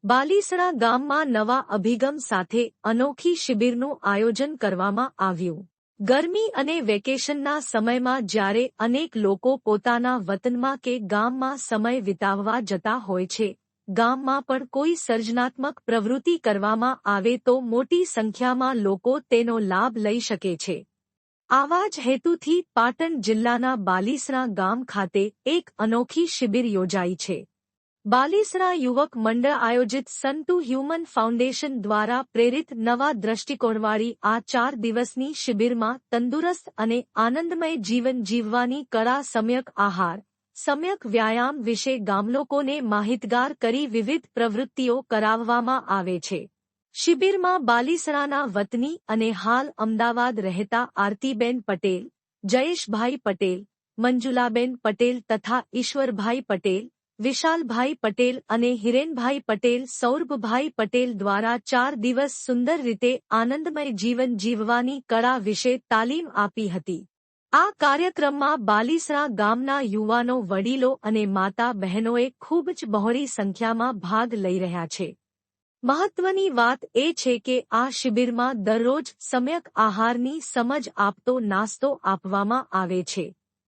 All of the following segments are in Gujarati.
બાલીસણા ગામમાં નવા અભિગમ સાથે અનોખી શિબિરનું આયોજન કરવામાં આવ્યું। ગરમી અને વેકેશનના સમયમાં જ્યારે અનેક લોકો પોતાના વતનમાં કે ગામમાં સમય વિતાવવા જતા હોય છે, ગામમાં પણ કોઈ સર્જનાત્મક પ્રવૃત્તિ કરવામાં આવે તો મોટી સંખ્યામાં લોકો તેનો લાભ લઈ શકે છે। આવા જ હેતુથી પાટણ જિલ્લાના બાલીસણા ગામ ખાતે એક અનોખી શિબિર યોજાઈ છે। બાલીસણા યુવક મંડળ આયોજિત સન ટુ હ્યુમન ફાઉન્ડેશન દ્વારા પ્રેરિત નવા દ્રષ્ટિકોણવાળી આ 4 દિવસની શિબિરમાં તંદુરસ્ત અને આનંદમય જીવન જીવવાની કળા, સમ્યક આહાર, સમ્યક વ્યાયામ વિશે ગામલોકોને માહિતગાર કરી વિવિધ પ્રવૃત્તિઓ કરાવવામાં આવે છે। શિબિરમાં બાલીસણાના વતની અને હાલ અમદાવાદ રહેતા આરતીબેન પટેલ, જયેશભાઈ પટેલ, મંજુલાબેન પટેલ તથા ઈશ્વરભાઈ પટેલ, વિશાલભાઈ પટેલ અને હિરેનભાઈ પટેલ, સૌરભભાઈ પટેલ દ્વારા 4 દિવસ સુંદર રીતે આનંદમય જીવન જીવવાની કળા વિશે તાલીમ આપી હતી। આ કાર્યક્રમમાં બાલીસણા ગામના યુવાનો, વડીલો અને માતા બહેનોએ ખૂબ જ બહોળી સંખ્યામાં ભાગ લઈ રહ્યા છે। મહત્વની વાત એ છે કે આ શિબિરમાં દરરોજ સમ્યક આહારની સમજ આપતો નાસ્તો આપવામાં આવે છે।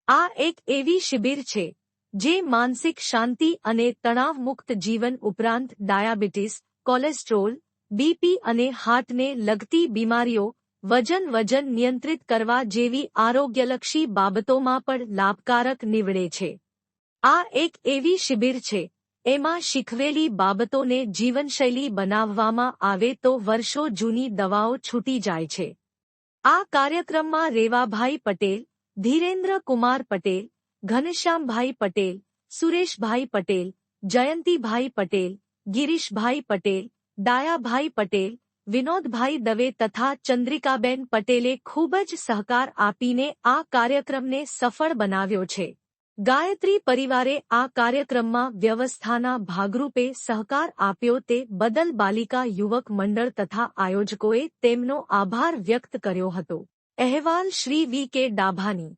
આ એક એવી શિબિર છે જે માનસિક શાંતિ અને તણાવમુક્ત જીવન ઉપરાંત ડાયાબિટીસ, કોલેસ્ટ્રોલ, બીપી અને હાર્ટને લગતી બીમારીઓ, વજન નિયંત્રિત કરવા જેવી આરોગ્યલક્ષી બાબતોમાં પણ લાભકારક નીવડે છે। આ એક એવી શિબિર છે, એમાં શીખવેલી બાબતોને જીવનશૈલી બનાવવામાં આવે તો વર્ષો જૂની દવાઓ છૂટી જાય છે। આ કાર્યક્રમમાં રેવાભાઈ પટેલ, ધીરેન્દ્ર કુમાર પટેલ, ઘનશ્યામભાઈ પટેલ, સુરેશભાઈ પટેલ, જયંતીભાઈ પટેલ, ગિરીશભાઈ પટેલ, ડાયાભાઈ પટેલ, વિનોદભાઈ દવે તથા ચંદ્રિકાબેન પટેલે ખૂબ જ સહકાર આપીને આ કાર્યક્રમને સફળ બનાવ્યો છે। ગાયત્રી પરિવારે આ કાર્યક્રમમાં વ્યવસ્થાના ભાગરૂપે સહકાર આપ્યો તે બદલ બાલિકા યુવક મંડળ તથા આયોજકોએ તેમનો આભાર વ્યક્ત કર્યો હતો। અહેવાલ શ્રી વી કે ડાભાની।